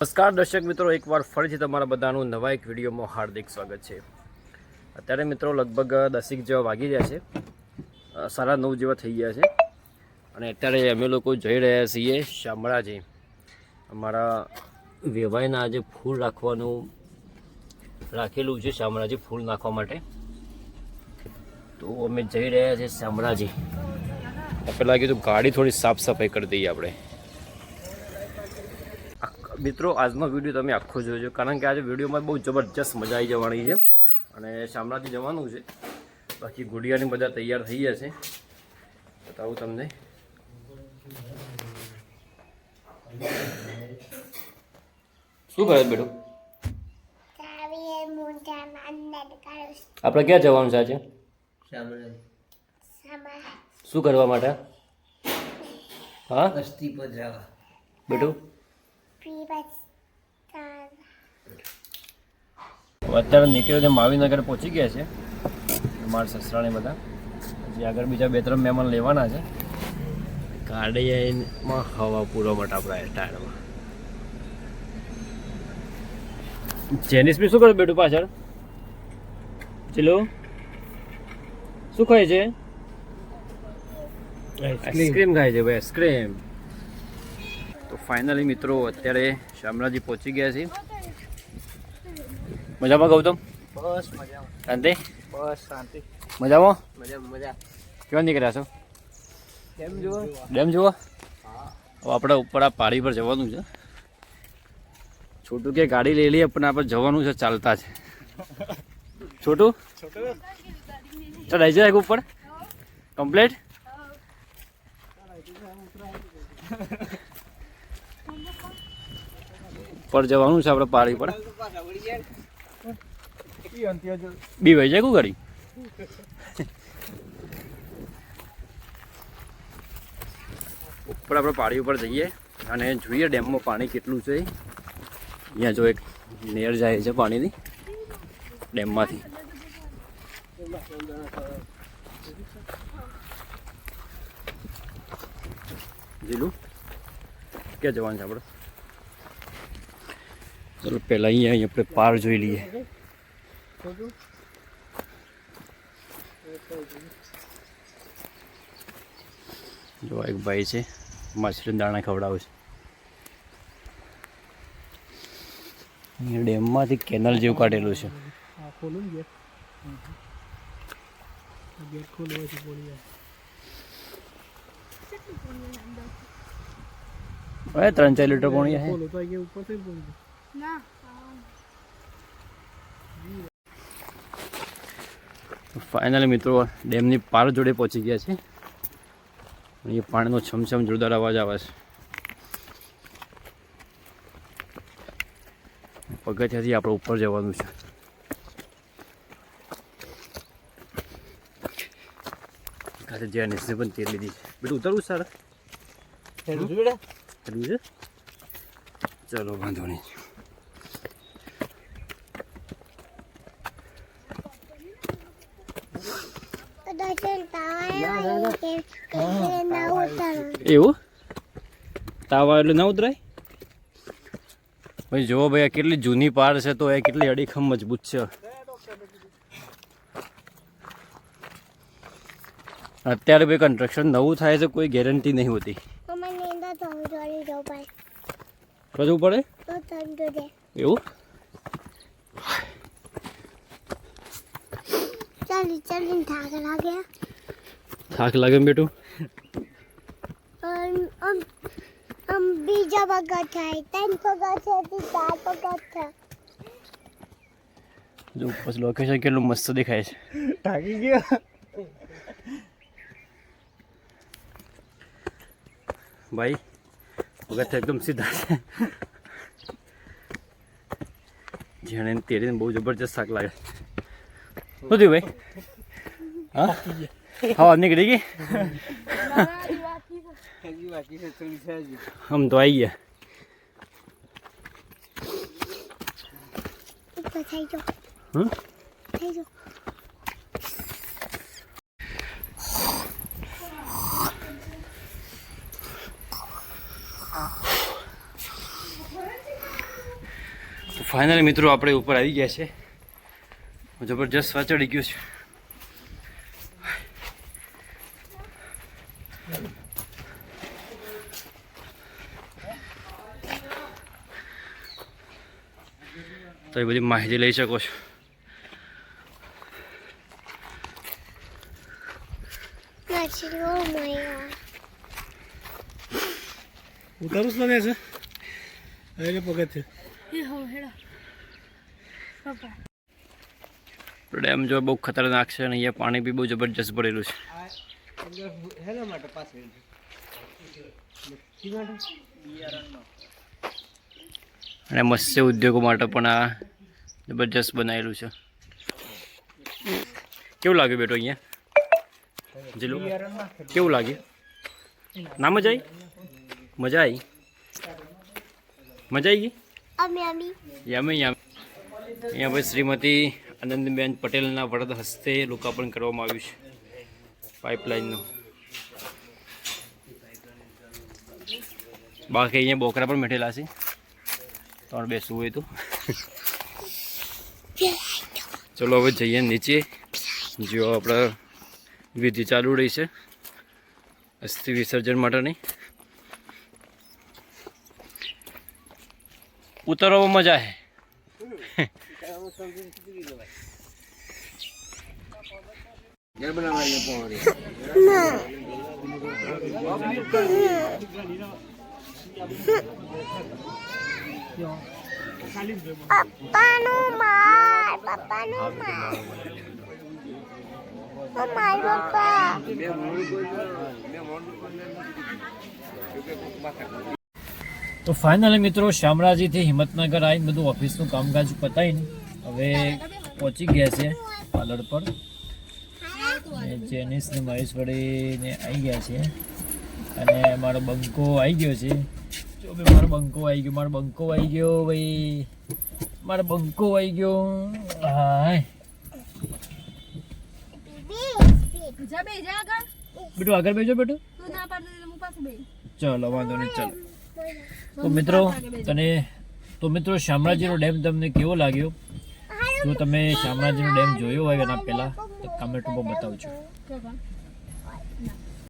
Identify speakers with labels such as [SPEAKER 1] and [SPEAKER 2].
[SPEAKER 1] નમસ્કાર દર્શક મિત્રો, એકવાર ફરીથી તમારા બધાનું નવા એક વિડીયોમાં હાર્દિક સ્વાગત છે। અત્યારે મિત્રો લગભગ 10 જેવા વાગી રહ્યા છે, 9:30 જેવા થઈ ગયા છે અને અત્યારે અમે લોકો જઈ રહ્યા છીએ શામળાજી। અમારા વેવાઈના આજે ફૂલ રાખેલું છે શામળાજી ફૂલ નાખવા માટે, તો અમે જઈ રહ્યા છીએ શામળાજી। પહેલાં કીધું ગાડી થોડી સાફ સફાઈ કરી દઈએ આપણે। મિત્રો આજનો વિડીયો તમે આખો જોજો, કારણ કે આજે વિડીયોમાં બહુ જબરજસ્ત મજા આવી જવાની છે અને શામળાજી જવાનું છે। બાકી ગુડિયાની બધા તૈયાર થઈ ગયા છે, બતાવું તમને। શું કરે બેટું? આપણે ક્યાં જવાનું છે આજે? શું કરવા માટે? હા, બેટું અત્યારે નીકળ્યો માવીનગર પહોંચી ગયા છે મારા સસરાને બધા। હજી આગળ બીજા 2-3 મહેમાન લેવાના છે। ગાડીમાં હવા પૂરો માટે આપણા ટાયરમાં। જેનિસ બી શું કરે બેટું પાછળ? ચલો શું ખાય છે? આઈસ્ક્રીમ ખાય છે ભાઈ, આઈસ્ક્રીમ। તો ફાઇનલી મિત્રો અત્યારે શામળાજી પહોંચી ગયા છીએ। મજામાં ગૌતમ?
[SPEAKER 2] બસ મજામાં।
[SPEAKER 1] શાંતિ?
[SPEAKER 2] બસ શાંતિ।
[SPEAKER 1] મજામાં?
[SPEAKER 2] મજા।
[SPEAKER 1] ક્યાં નીકળ્યા છો?
[SPEAKER 2] કેમ જુઓ?
[SPEAKER 1] ડેમ જોવા? હવે આપણે ઉપર આ પાડી પર જવાનું છે। છોટું કે ગાડી લઈ લઈએ પણ આપણે જવાનું છે ચાલતા છે। છોટું ચાલ આવી જાય ઉપર કમ્પ્લીટ। પર જવાનું છે આપણે પાડી પર। બી વહી જાય ગાડી ઉપર આપણે પાડી ઉપર જઈએ અને જોઈએ ડેમમાં પાણી કેટલું છે। અહીંયા જો એક નેર જાય છે પાણીની ડેમમાંથી। જીલું ક્યાં જવાનું છે આપણે? ચાલો પહેલાં અહીંયા આપણે પાર જોઈ લઈએ। જો એક ભાઈ છે માછલી દાણા ખવડાવે છે। અહીંયા ડેમમાંથી કેનલ જેવું કાઢેલું છે। હવે 3-4 લીટર પાણી છે। ફાઇનલી મિત્રો ડેમની પાર જોડે પહોંચી ગયા છે। એ પાણીનો છમછમ જોરદાર અવાજ આવે છે। પગથિયાથી આપણે ઉપર જવાનું છે। ખાતે જેનિસને પણ તેલ લીધી છે। બેટું ઉતરવું સારા ચલો વાંધો નહીં। એવું તાવ આવે એટલે ના ઉતરાય ભાઈ? જુઓ ભાઈ આ કેટલી જૂની પાર છે, તો એ કેટલી અડીખમ મજબૂત છે। અત્યારે ભાઈ કન્સ્ટ્રક્શન નવું થાય છે, કોઈ ગેરંટી નહીં હોતી। કરવું પડે એવું? થાક લાગે બેટું?
[SPEAKER 3] બીજા પગથ થાય 3 પગથ છે 4 પગથ છે।
[SPEAKER 1] જો પછી લોકેશન કેટલું મસ્ત દેખાય છે।
[SPEAKER 2] થાકી ગયા
[SPEAKER 1] ભાઈ, પગથ એકદમ સીધા છે। જેણે તેરીને બહુ જબરજસ્ત થાક લાગે। શું થયું ભાઈ? હા હવા નીકળી ગઈ? આમ તો આવી ગયા। ફાઇનલી મિત્રો આપણે ઉપર આવી ગયા છે. જબરજસ્ત સ્વાદ ચડી ગયો છે. તો એ બધી માહિતી લઈ શકો છો.
[SPEAKER 2] ઉતારું જ લાગે છે એટલે પગત છે.
[SPEAKER 1] ડેમ જો બહુ ખતરનાક છે અને અહીંયા પાણી બી બહુ જબરજસ્ત ભરેલું છે.
[SPEAKER 2] હેના માટે પાછળ
[SPEAKER 1] અને મત્સ્ય ઉદ્યોગો માટે પણ આ જબરજસ્ત બનાવેલું છે. કેવું લાગ્યું બેટો અહીંયા જીલું? કેવું લાગ્યું? ના મજા આવી? મજા આવી? મજા આવી ગઈ? યામે અહીંયા ભાઈ શ્રીમતી આનંદબેન પટેલના વરદ હસ્તે લોકાર્પણ કરવામાં આવ્યું છે પાઇપલાઇનનું. બાકી અહીંયા બોકરા પણ બેઠેલા છે, ત્રણ બેસવું હોય તો. ચલો હવે જઈએ નીચે. જો આપણે વિધિ ચાલુ રહી છે અસ્થિ વિસર્જન માટેની. ઉતરવામાં મજા છે.
[SPEAKER 3] પપ્પાનું માર પપ્પા.
[SPEAKER 1] તો ફાઇનલી મિત્રો શામળાજીથી હિંમતનગર આવીને બધું ઓફિસનું કામકાજ પતાવીને હવે પહોંચી ગયા છે પાર્લર પર. જેનિસ ને મહેશ વડેને આવી ગયા છે અને મારો બંકો આવી ગયો છે. જો ભાઈ મારો બંકો આવી ગયો, મારો બંકો આવી ગયો ભાઈ, મારો બંકો આવી ગયો. હાય બેટું આગળ બેજો બેટું. ચલો વાંધો નહીં, ચાલો. તો મિત્રો શામળાજીનો ડેમ તમને કેવો લાગ્યો? જો તમે શામળાજીનો ડેમ જોયો હોય એના પહેલાં તો કમેન્ટમાં બતાવજો.